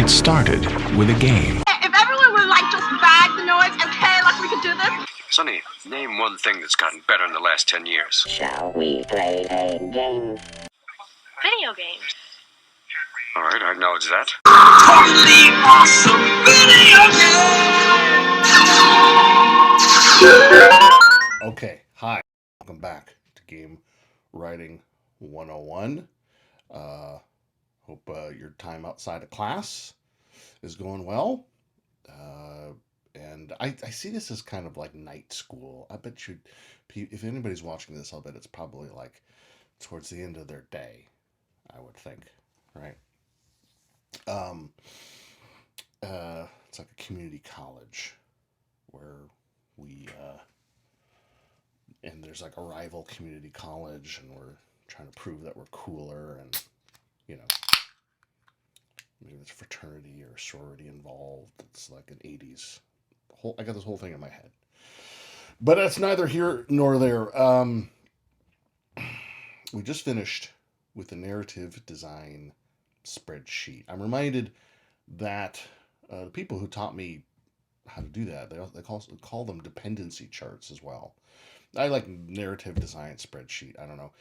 It started with a game. If everyone would like just bag the noise and play like we could do this. Sonny, name one thing that's gotten better in the last 10 years. Shall we play a game? Video games. All right, I acknowledge that. Totally awesome video game! Okay, hi. Welcome back to Game Writing 101. Hope your time outside of class is going well. And I see this as kind of like night school. I bet you, if anybody's watching this, I'll bet it's probably like towards the end of their day, I would think, right? It's like a community college where and there's like a rival community college, and we're trying to prove that we're cooler, and maybe there's fraternity or sorority involved. It's like an 80s. I got this whole thing in my head. But that's neither here nor there. We just finished with the narrative design spreadsheet. I'm reminded that the people who taught me how to do that, they call them dependency charts as well. I like narrative design spreadsheet. I don't know.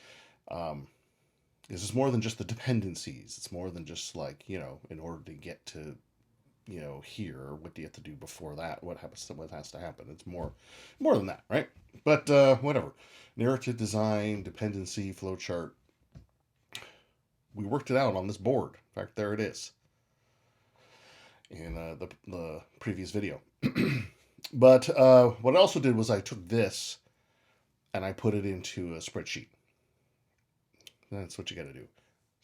This is more than just the dependencies. It's more than just like, in order to get to, here, what do you have to do before that? What has to happen? It's more than that, right? But whatever. Narrative design, dependency, flowchart. We worked it out on this board. In fact, there it is in the previous video. But what I also did was I took this and I put it into a spreadsheet. That's what you got to do.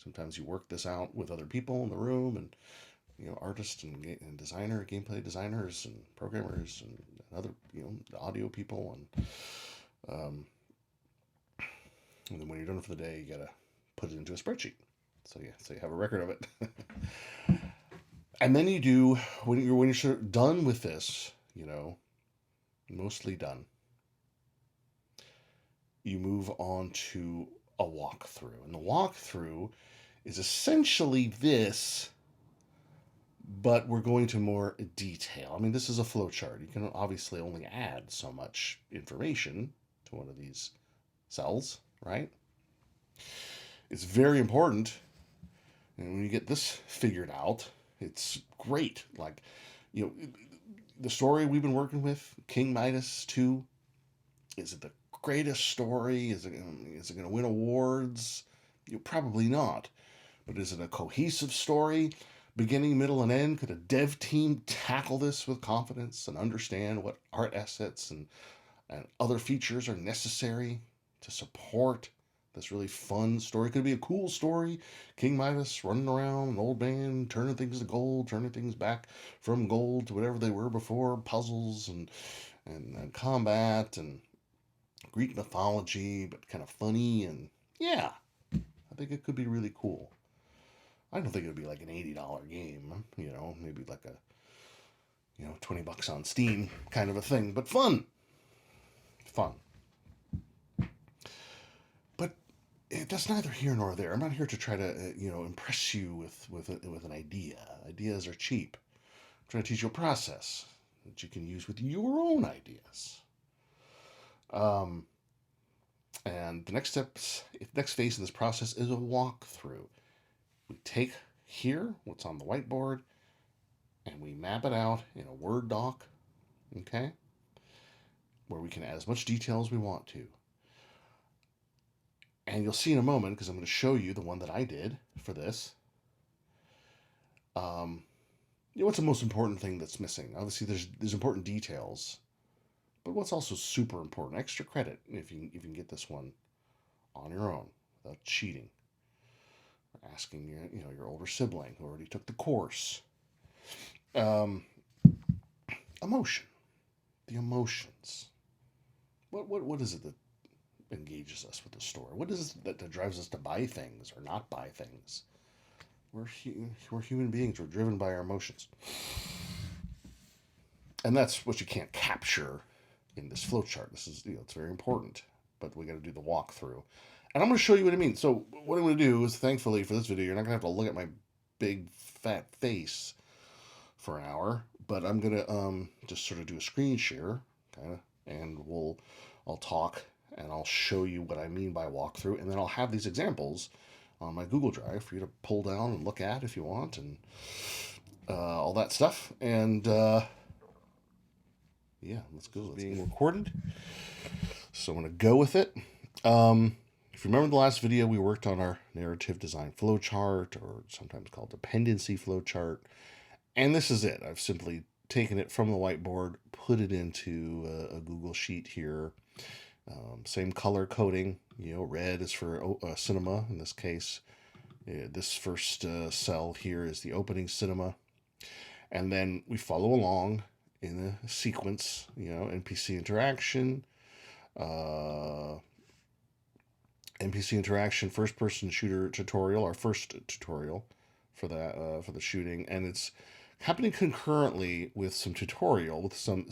Sometimes you work this out with other people in the room, and artists and designer, gameplay designers and programmers and other the audio people, and then when you're done for the day, you got to put it into a spreadsheet. So you have a record of it. And then you do when you're sort of done with this, mostly done. You move on to a walkthrough. And the walkthrough is essentially this, but we're going to more detail. I mean, this is a flowchart. You can obviously only add so much information to one of these cells, right? It's very important. And when you get this figured out, it's great. Like, the story we've been working with, King Midas 2, is it the greatest story? Is it going to win awards? Probably not. But is it a cohesive story? Beginning, middle, and end? Could a dev team tackle this with confidence and understand what art assets and other features are necessary to support this really fun story? Could it be a cool story? King Midas running around, an old man, turning things to gold, turning things back from gold to whatever they were before, puzzles and combat and Greek mythology, but kind of funny, and yeah, I think it could be really cool. I don't think it would be like an $80 game, maybe like a, $20 on Steam kind of a thing, but fun. But that's neither here nor there. I'm not here to try to, impress you with an idea. Ideas are cheap. I'm trying to teach you a process that you can use with your own ideas. And the next phase in this process is a walkthrough. We take here what's on the whiteboard and we map it out in a Word doc, okay, where we can add as much detail as we want to. And you'll see in a moment, because I'm going to show you the one that I did for this. What's the most important thing that's missing? Obviously, there's important details. But what's also super important, extra credit if you can get this one on your own without cheating, or asking your older sibling who already took the course. Emotion, the emotions. What is it that engages us with the story? What is it that drives us to buy things or not buy things? We're human beings. We're driven by our emotions, and that's what you can't capture in this flowchart. This is, it's very important, but we got to do the walkthrough. And I'm going to show you what I mean. So what I'm going to do is, thankfully for this video, you're not going to have to look at my big fat face for an hour, but I'm gonna just sort of do a screen share, kind of, and I'll talk and I'll show you what I mean by walkthrough, and then I'll have these examples on my Google Drive for you to pull down and look at if you want, and all that stuff. And yeah, let's go. It's being recorded, so I'm gonna go with it. If you remember the last video, we worked on our narrative design flowchart, or sometimes called dependency flowchart. And this is it. I've simply taken it from the whiteboard, put it into a Google Sheet here. Same color coding, red is for cinema in this case. This first cell here is the opening cinema. And then we follow along in a sequence, NPC interaction, first-person shooter tutorial, our first tutorial for that for the shooting, and it's happening concurrently with some tutorial with some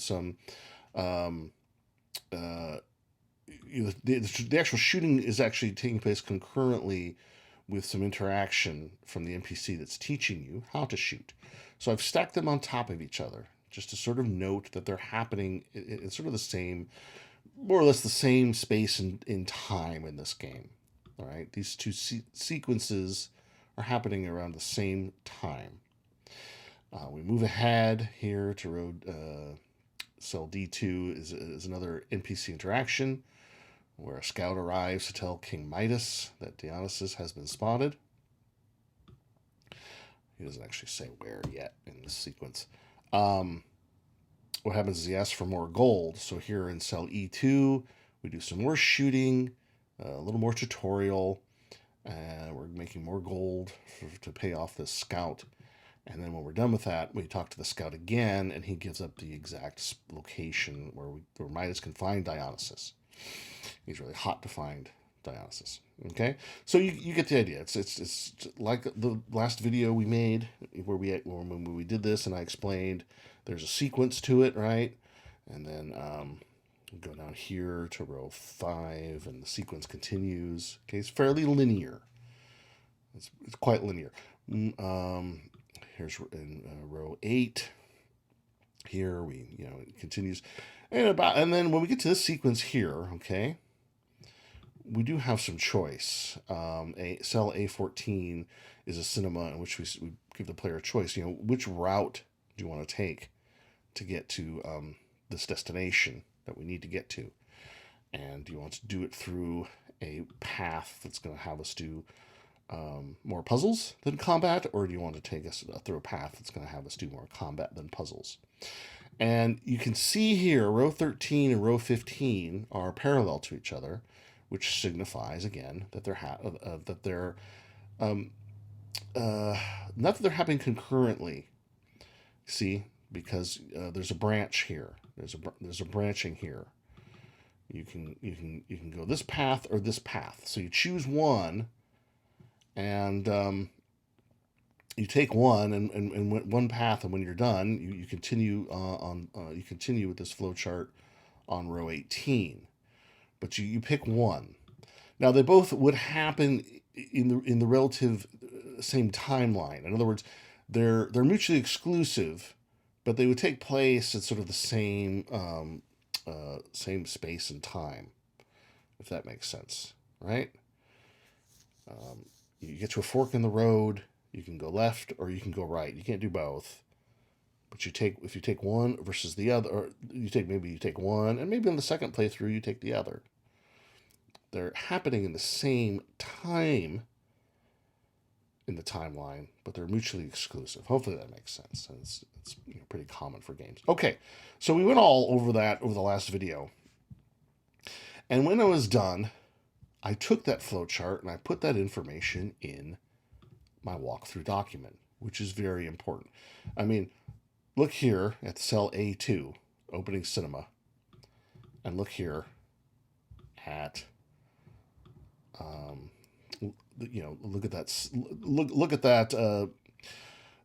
the actual shooting is actually taking place concurrently with some interaction from the NPC that's teaching you how to shoot. So I've stacked them on top of each other just to sort of note that they're happening in sort of the same, more or less the same space in time in this game. All right, these two sequences are happening around the same time. We move ahead here to road cell D2 is another NPC interaction where a scout arrives to tell King Midas that Dionysus has been spotted. He doesn't actually say where yet in this sequence. What happens is he asks for more gold. So here in cell E2, we do some more shooting, a little more tutorial, and we're making more gold to pay off this scout. And then when we're done with that, we talk to the scout again, and he gives up the exact location where Midas can find Dionysus. He's really hot to find Dionysus. Okay, so you get the idea. It's like the last video we made when we did this, and I explained there's a sequence to it, right? And then go down here to row 5, and the sequence continues. Okay, it's fairly linear. It's quite linear. Here's in row 8. Here it continues, and then when we get to this sequence here, okay, we do have some choice. Cell A14 is a cinema in which we give the player a choice. Which route do you want to take to get to this destination that we need to get to, and do you want to do it through a path that's going to have us do more puzzles than combat, or do you want to take us through a path that's going to have us do more combat than puzzles? And you can see here, row 13 and row 15 are parallel to each other, which signifies again that they're not that they're happening concurrently. See, because there's a branch here. There's a branching here. You can go this path or this path. So you choose one, and you take one and one path, and when you're done, you continue you continue with this flowchart on row 18. But you pick one. Now they both would happen in the relative same timeline. In other words, they're mutually exclusive, but they would take place at sort of the same space and time, if that makes sense, right? You get to a fork in the road. You can go left or you can go right. You can't do both. But if you take one versus the other, or you take one, and maybe on the second playthrough you take the other. They're happening in the same time in the timeline, but they're mutually exclusive. Hopefully that makes sense. And it's pretty common for games. Okay, so we went all over that over the last video. And when I was done, I took that flowchart and I put that information in my walkthrough document, which is very important. I mean, look here at cell A2, opening cinema, and look here at look at that. Look at that.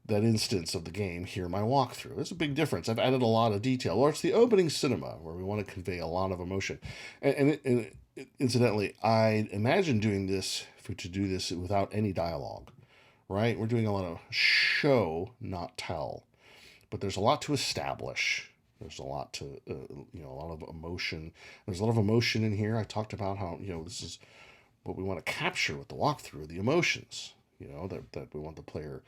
That instance of the game here, my walkthrough. There's a big difference. I've added a lot of detail. Or it's the opening cinema where we want to convey a lot of emotion. And incidentally, I imagine doing this to do this without any dialogue, right? We're doing a lot of show, not tell. but there's a lot to establish. There's a lot to, a lot of emotion. There's a lot of emotion in here. I talked about how, this is what we want to capture with the walkthrough, the emotions, that we want the player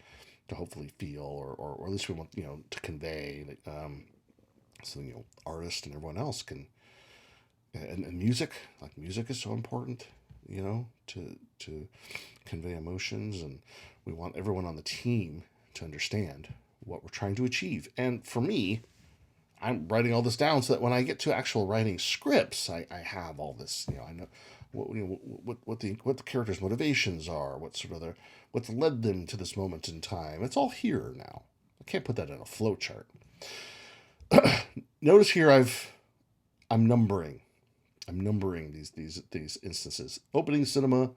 to hopefully feel, or at least we want, to convey, so, artists and everyone else can, and music, music is so important, to convey emotions, and we want everyone on the team to understand what we're trying to achieve. And for me, I'm writing all this down so that when I get to actual writing scripts, I have all this, I know what the characters' motivations are, what's led them to this moment in time. It's all here now. I can't put that in a flowchart. Notice here I'm numbering these instances. Opening cinema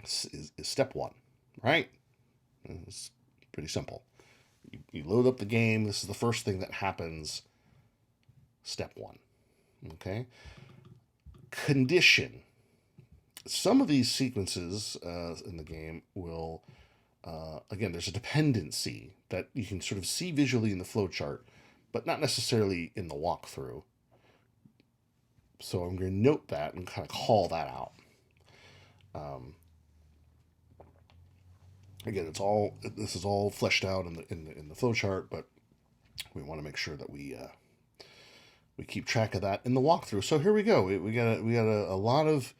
is step one, right? It's pretty simple. You load up the game. This is the first thing that happens. Step one. Okay. Condition. Some of these sequences in the game will, again, there's a dependency that you can sort of see visually in the flowchart, but not necessarily in the walkthrough. So I'm going to note that and kind of call that out. Again, this is all fleshed out in the flowchart, but we want to make sure that we keep track of that in the walkthrough. So here we go. We got a lot of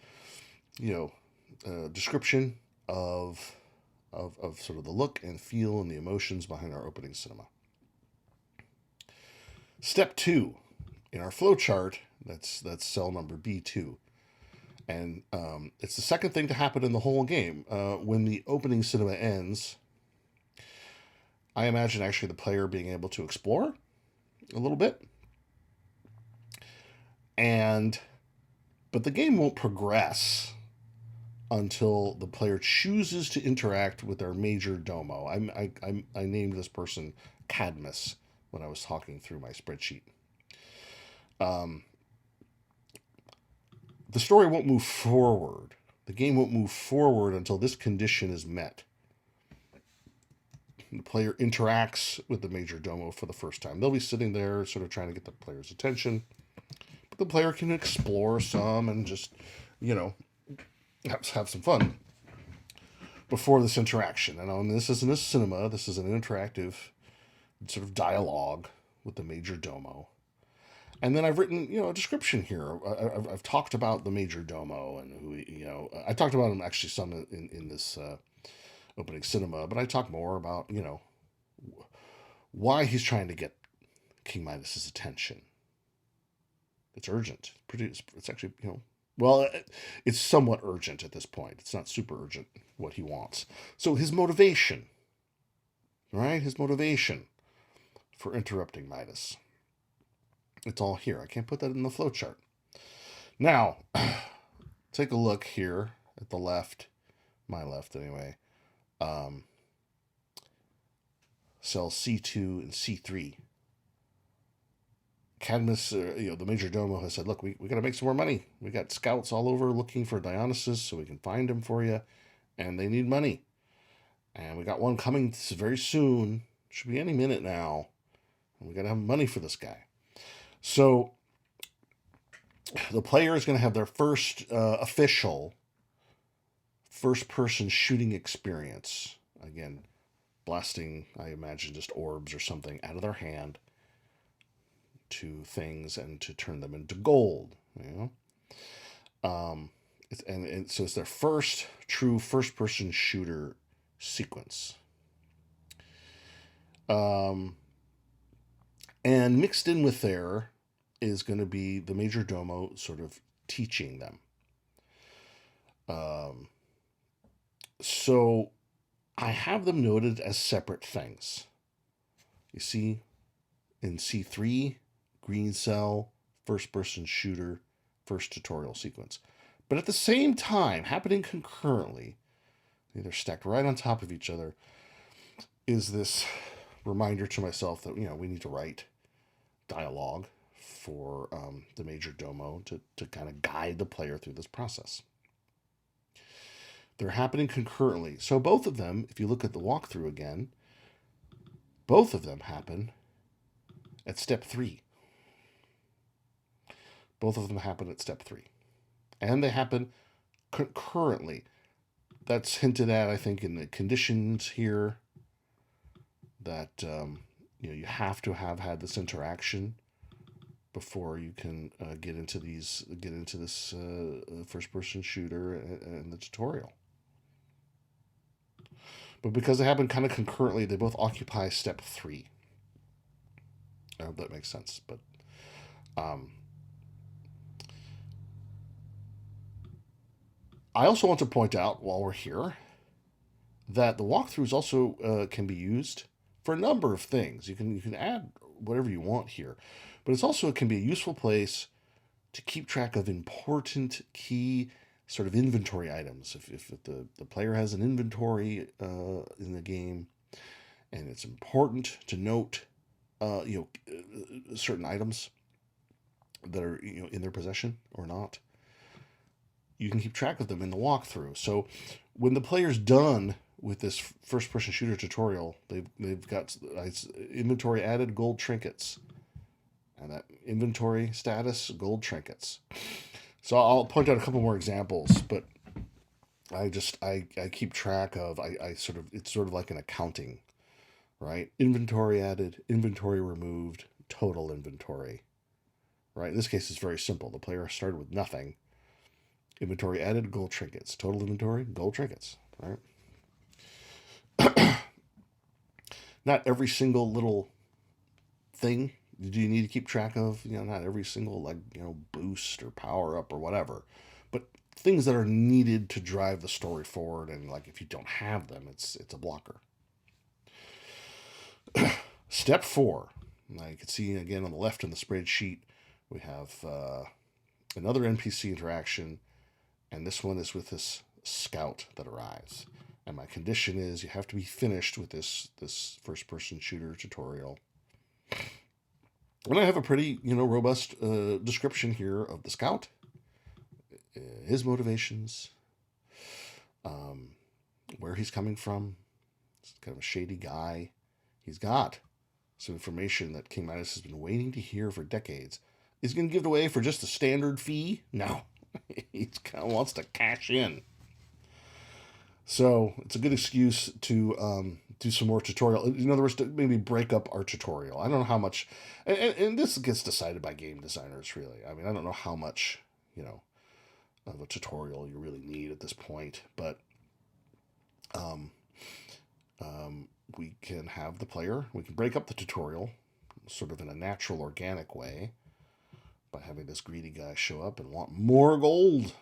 description of sort of the look and feel and the emotions behind our opening cinema. Step 2 in our flowchart, that's cell number B2. And it's the second thing to happen in the whole game. When the opening cinema ends, I imagine actually the player being able to explore a little bit. But the game won't progress until the player chooses to interact with their major domo. I named this person Cadmus when I was talking through my spreadsheet. The story won't move forward. The game won't move forward until this condition is met. The player interacts with the major domo for the first time. They'll be sitting there sort of trying to get the player's attention. But the player can explore some and just, have some fun before this interaction. And this isn't a cinema. This is an interactive sort of dialogue with the major domo. And then I've written, a description here. I've talked about the major domo and who, I talked about him actually some in this opening cinema, but I talk more about, why he's trying to get King Midas's attention. It's urgent. It's actually, it's somewhat urgent at this point. It's not super urgent what he wants. So his motivation, right? His motivation for interrupting Midas. It's all here. I can't put that in the flowchart. Now, take a look here at the left, my left anyway. Cells C2 and C3. Cadmus, the major domo has said, look, we got to make some more money. We got scouts all over looking for Dionysus so we can find him for you, and they need money. And we got one coming very soon. Should be any minute now. And we got to have money for this guy. So the player is going to have their first official first-person shooting experience. Again, blasting, I imagine, just orbs or something out of their hand to things and to turn them into gold. So it's their first true first-person shooter sequence. And mixed in with there is going to be the major domo sort of teaching them. So I have them noted as separate things. You see, in C3, green cell, first-person shooter, first tutorial sequence. But at the same time, happening concurrently, they're stacked right on top of each other, is this reminder to myself that, we need to write dialogue for the major domo to kind of guide the player through this process. They're happening concurrently. So both of them, if you look at the walkthrough again, both of them happen at step 3. Both of them happen at step 3. And they happen concurrently. That's hinted at, I think, in the conditions here, that you have to have had this interaction before you can get into this first-person shooter and the tutorial. But because they happen kind of concurrently, they both occupy step 3. I hope that makes sense. But I also want to point out, while we're here, that the walkthroughs also can be used for a number of things. You can add whatever you want here, but it can be a useful place to keep track of important key sort of inventory items. If the player has an inventory in the game, and it's important to note certain items that are in their possession or not, you can keep track of them in the walkthrough. So when the player's done with this first-person shooter tutorial, they've got inventory added, gold trinkets, and that inventory status, gold trinkets. So I'll point out a couple more examples, but I keep track of, it's sort of like an accounting, right? Inventory added, inventory removed, total inventory, right? In this case, it's very simple. The player started with nothing. Inventory added, gold trinkets. Total inventory, gold trinkets, right? Not every single little thing do you need to keep track of. Not every single, boost or power up or whatever. But things that are needed to drive the story forward, and if you don't have them, it's a blocker. Step 4. Now you can see again on the left in the spreadsheet, we have another NPC interaction, and this one is with this scout that arrives. And my condition is you have to be finished with this first-person shooter tutorial. And I have a pretty, robust description here of the scout, his motivations, where he's coming from. He's kind of a shady guy. He's got some information that King Midas has been waiting to hear for decades. Is he going to give it away for just a standard fee? No. He kind of wants to cash in. So it's a good excuse to do some more tutorial. In other words, to maybe break up our tutorial. I don't know how much, and this gets decided by game designers, really. I mean, I don't know how much, of a tutorial you really need at this point, but we can have the player, we can break up the tutorial sort of in a natural, organic way by having this greedy guy show up and want more gold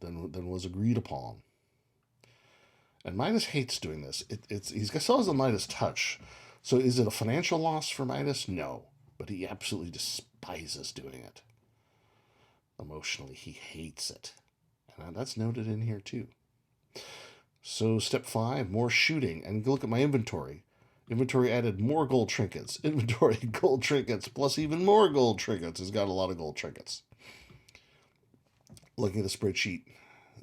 than was agreed upon. And Midas hates doing this. He still has the Midas touch. So is it a financial loss for Midas? No. But he absolutely despises doing it. Emotionally, he hates it. And that's noted in here too. So step 5, more shooting. And look at my inventory. Inventory added more gold trinkets. Inventory gold trinkets plus even more gold trinkets. It's got a lot of gold trinkets. Looking at the spreadsheet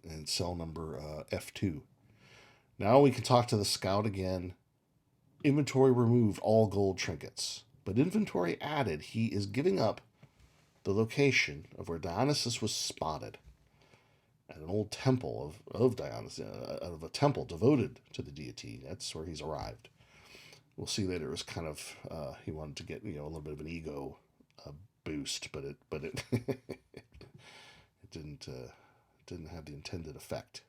and cell number F2. Now we can talk to the scout again. Inventory removed, all gold trinkets. But inventory added, he is giving up the location of where Dionysus was spotted. At an old temple of Dionysus, of a temple devoted to the deity. That's where he's arrived. We'll see later it was kind of, he wanted to get, a little bit of an ego boost, but it it didn't have the intended effect.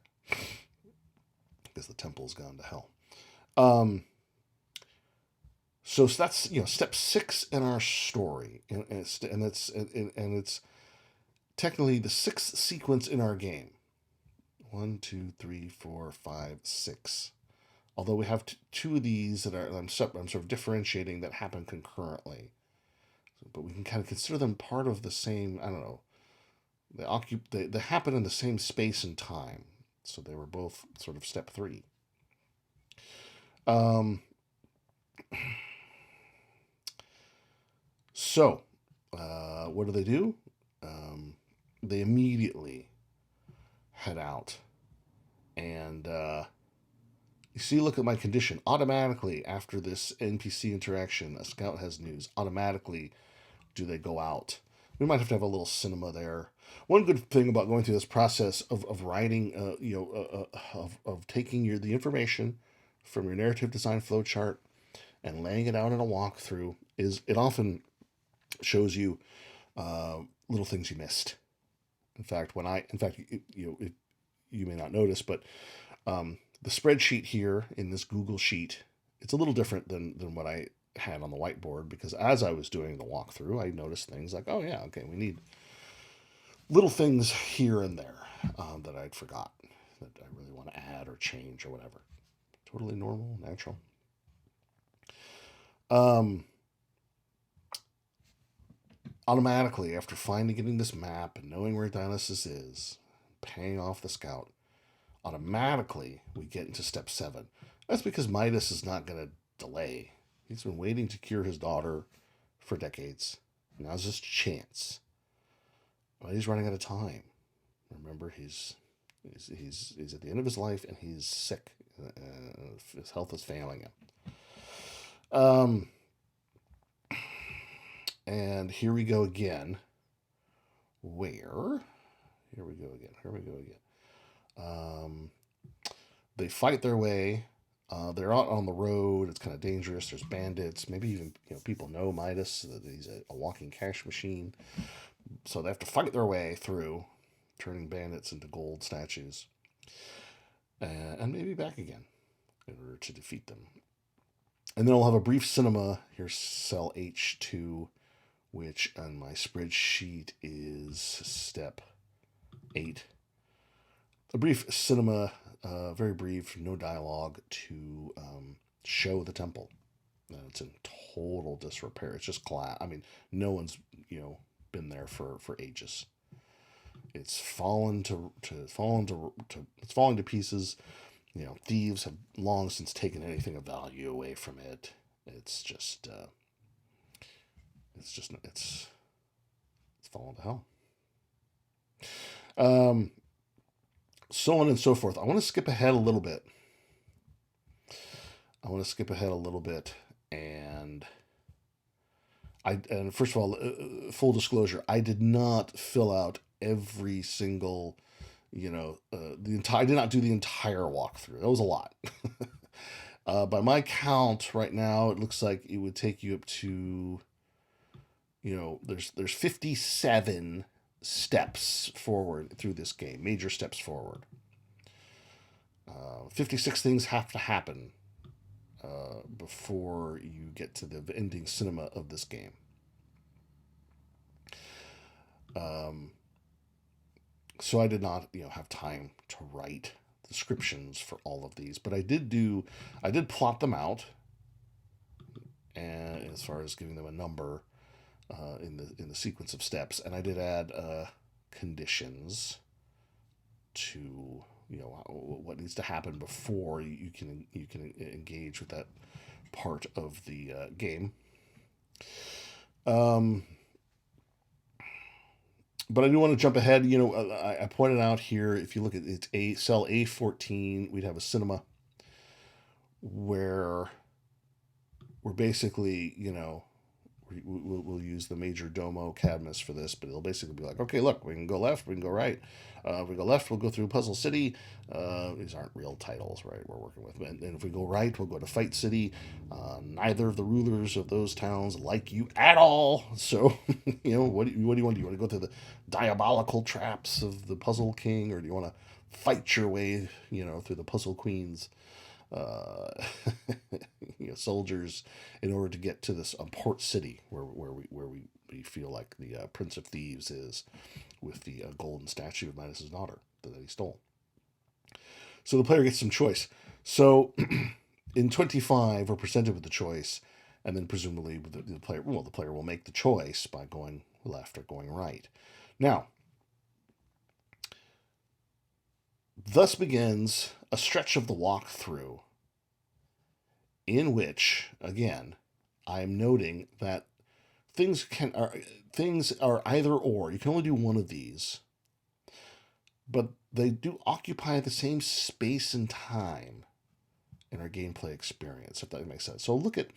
Because the temple's gone to hell. So that's step 6 in our story, and it's technically the 6th sequence in our game. 1, 2, 3, 4, 5, 6. Although we have 2 of these that I'm sort of differentiating that happen concurrently, but we can kind of consider them part of the same. I don't know. They happen in the same space and time. So they were both sort of step 3. So, what do? They immediately head out and You see, look at my condition. Automatically, after this NPC interaction, a scout has news. Automatically, do they go out? We might have to have a little cinema there. One good thing about going through this process of writing, of taking the information from your narrative design flowchart and laying it out in a walkthrough is it often shows you little things you missed. In fact, you may not notice, but the spreadsheet here in this Google Sheet, it's a little different than what I had on the whiteboard, because as I was doing the walkthrough, I noticed things like, oh yeah, okay, we need little things here and there that I'd forgot that I really want to add or change or whatever. Totally normal, natural. Automatically, after getting this map and knowing where Dionysus is, paying off the scout, automatically we get into step 7. That's because Midas is not going to delay. He's been waiting to cure his daughter for decades. Now's his chance. But he's running out of time. Remember, he's at the end of his life and he's sick. His health is failing him. And here we go again. Here we go again. They fight their way. They're out on the road. It's kind of dangerous. There's bandits. Maybe even people know Midas, that he's a walking cash machine. So they have to fight their way through, turning bandits into gold statues, and maybe back again in order to defeat them. And then I'll have a brief cinema. Here's cell H2, which on my spreadsheet is step 8. A brief cinema, very brief, no dialogue, to show the temple. It's in total disrepair. It's just glass. I mean, no one's been there for ages. It's fallen to pieces. Thieves have long since taken anything of value away from it. It's fallen to hell. So on and so forth. I want to skip ahead a little bit. And first of all, full disclosure, I did not fill out every single, I did not do the entire walkthrough. That was a lot. By my count right now, it looks like it would take you up to, there's 57 steps forward through this game, major steps forward. 56 things have to happen before you get to the ending cinema of this game. So I did not, have time to write descriptions for all of these, but I did plot them out, and as far as giving them a number in the sequence of steps, and I did add conditions to what needs to happen before you can engage with that part of the game. But I do want to jump ahead. I pointed out here, if you look at it's cell A14, we'd have a cinema where we're basically, we'll use the major domo Cadmus for this, but it'll basically be like, okay, look, we can go left, we can go right. If we go left, we'll go through Puzzle City. These aren't real titles, right, we're working with. And if we go right, we'll go to Fight City. Neither of the rulers of those towns like you at all. So, what do you want to do? You want to go through the diabolical traps of the Puzzle King, or do you want to fight your way, through the Puzzle Queen's soldiers in order to get to this port city where we feel like the Prince of Thieves is, with the golden statue of Midas's daughter that he stole. So the player gets some choice. So in 25, we're presented with the choice, and then presumably the player will make the choice by going left or going right. Now, thus begins a stretch of the walkthrough in which, again, I am noting that things are either or. You can only do one of these, but they do occupy the same space and time in our gameplay experience, if that makes sense. So look at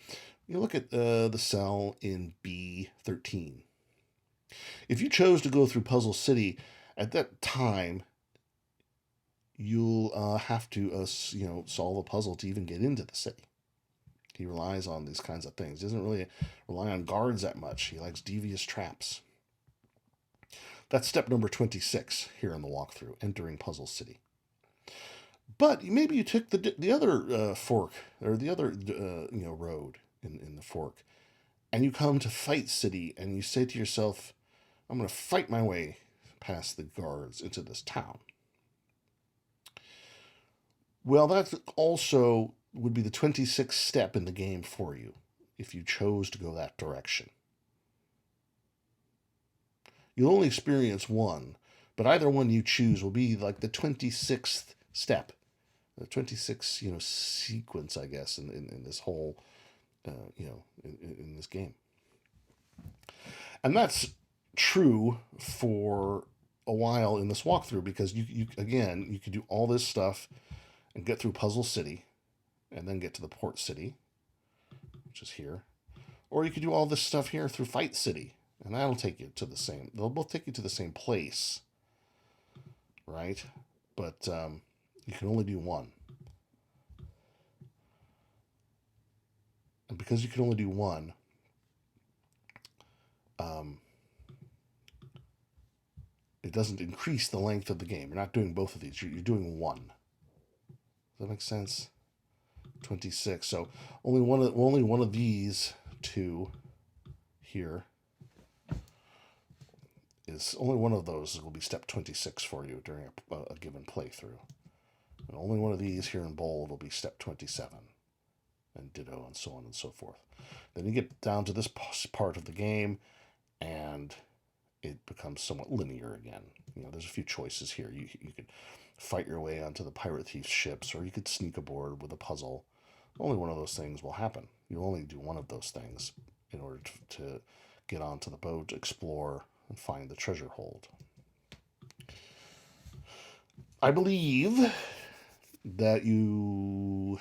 the cell in B13. If you chose to go through Puzzle City at that time, you'll have to solve a puzzle to even get into the city. He relies on these kinds of things. He doesn't really rely on guards that much. He likes devious traps. That's step number 26 here in the walkthrough, entering Puzzle City. But maybe you took the other fork, or the other road in the fork, and you come to Fight City, and you say to yourself, I'm going to fight my way past the guards into this town. Well, that also would be the 26th step in the game for you, if you chose to go that direction. You'll only experience one, but either one you choose will be like the 26th step, the 26th, sequence, I guess, in this whole, in this game. And that's true for a while in this walkthrough, because you could do all this stuff and get through Puzzle City and then get to the Port City, which is here. Or you could do all this stuff here through Fight City, and that'll take you to the same, they'll both take you to the same place, right? But you can only do one. And because you can only do one, it doesn't increase the length of the game. You're not doing both of these. You're doing one. Does that make sense? 26. So only one of these two here is, only one of those will be step 26 for you during a given playthrough. And only one of these here in bold will be step 27. And ditto, and so on and so forth. Then you get down to this part of the game, and it becomes somewhat linear again. There's a few choices here. You could fight your way onto the pirate thief's ships, or you could sneak aboard with a puzzle. Only one of those things will happen. You only do one of those things in order to get onto the boat, explore, and find the treasure hold. I believe that when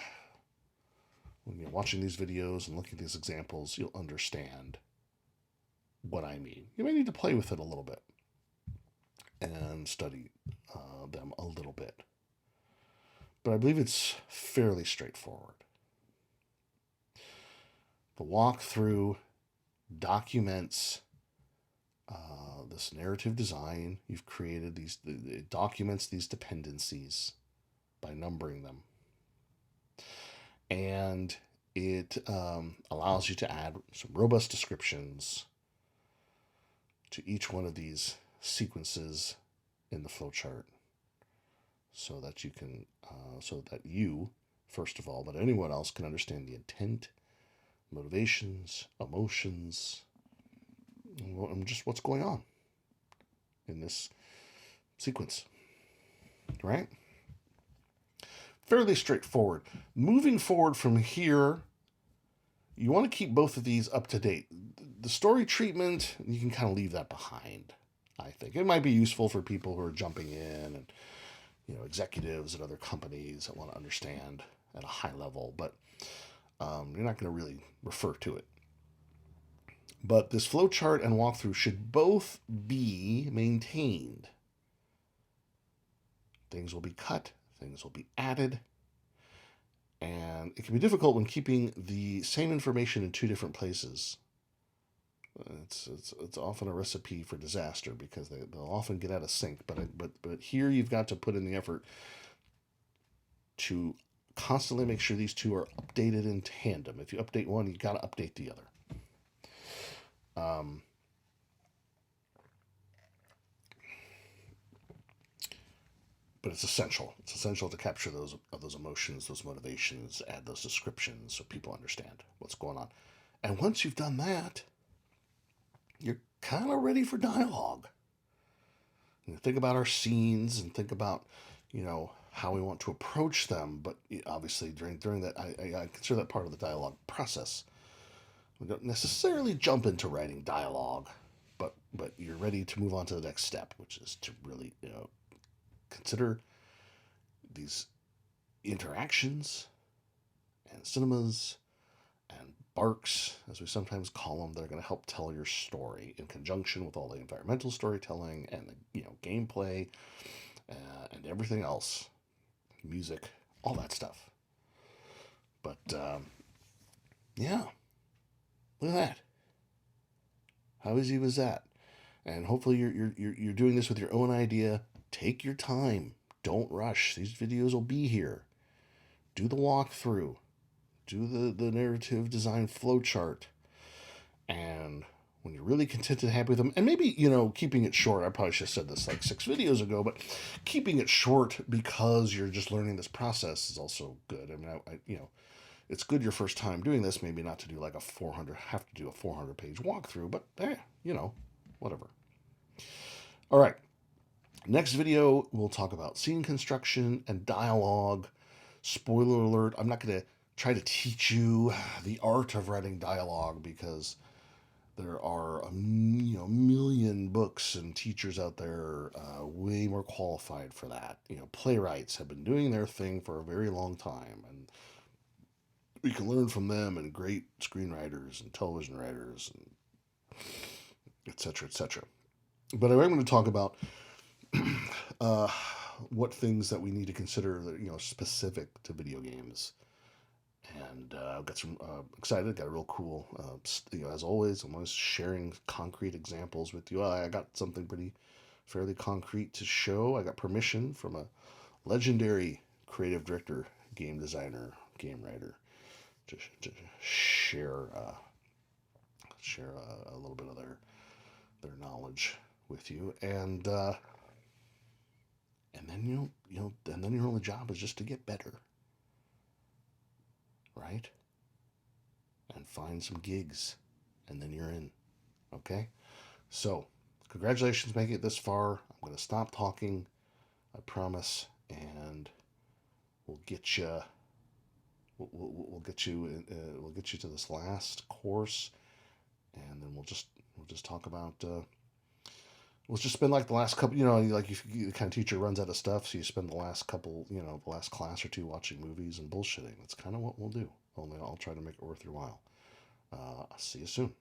you're watching these videos and looking at these examples, you'll understand what I mean. You may need to play with it a little bit and study them a little bit. But I believe it's fairly straightforward. The walkthrough documents this narrative design you've created. It documents these dependencies by numbering them. And it allows you to add some robust descriptions to each one of these sequences in the flowchart, so that you, first of all, but anyone else can understand the intent, motivations, emotions, and just what's going on in this sequence, right? Fairly straightforward. Moving forward from here, you want to keep both of these up to date. The story treatment, you can kind of leave that behind, I think. It might be useful for people who are jumping in and, executives at other companies that want to understand at a high level, but you're not going to really refer to it. But this flowchart and walkthrough should both be maintained. Things will be cut, things will be added, and it can be difficult when keeping the same information in two different places. It's often a recipe for disaster, because they'll often get out of sync. But here you've got to put in the effort to constantly make sure these two are updated in tandem. If you update one, you've got to update the other. But it's essential. It's essential to capture those emotions, those motivations, add those descriptions so people understand what's going on. And once you've done that, you're kind of ready for dialogue. Think about our scenes and think about, how we want to approach them. But obviously during that, I consider that part of the dialogue process. We don't necessarily jump into writing dialogue, but you're ready to move on to the next step, which is to really, consider these interactions and cinemas and barks, as we sometimes call them, that are going to help tell your story in conjunction with all the environmental storytelling and the gameplay and everything else, music, all that stuff. But yeah, look at that. How easy was that? And hopefully you're doing this with your own idea. Take your time. Don't rush. These videos will be here. Do the walkthrough. Do the narrative design flowchart. And when you're really content and happy with them, and maybe, keeping it short, I probably should have said this like 6 videos ago, but keeping it short because you're just learning this process is also good. I mean, it's good your first time doing this, maybe not to do like a 400-page walkthrough, but whatever. All right. Next video, we'll talk about scene construction and dialogue. Spoiler alert, I'm not going to try to teach you the art of writing dialogue because there are a million books and teachers out there way more qualified for that. Playwrights have been doing their thing for a very long time, and we can learn from them, and great screenwriters and television writers, and et cetera, et cetera. But I'm going to talk about what things that we need to consider that specific to video games. And I've got some excited. Got a real cool. As always, I'm always sharing concrete examples with you. I got something fairly concrete to show. I got permission from a legendary creative director, game designer, game writer, to share a little bit of their knowledge with you, and then your only job is just to get better, right? And find some gigs, and then you're in. Okay, so congratulations making it this far. I'm going to stop talking, I promise, and we'll get you. We'll get you to this last course, and then we'll just talk about. We'll just spend like the last couple, like if the kind of teacher runs out of stuff, so you spend the last couple, the last class or two watching movies and bullshitting. That's kind of what we'll do. Only I'll try to make it worth your while. I'll see you soon.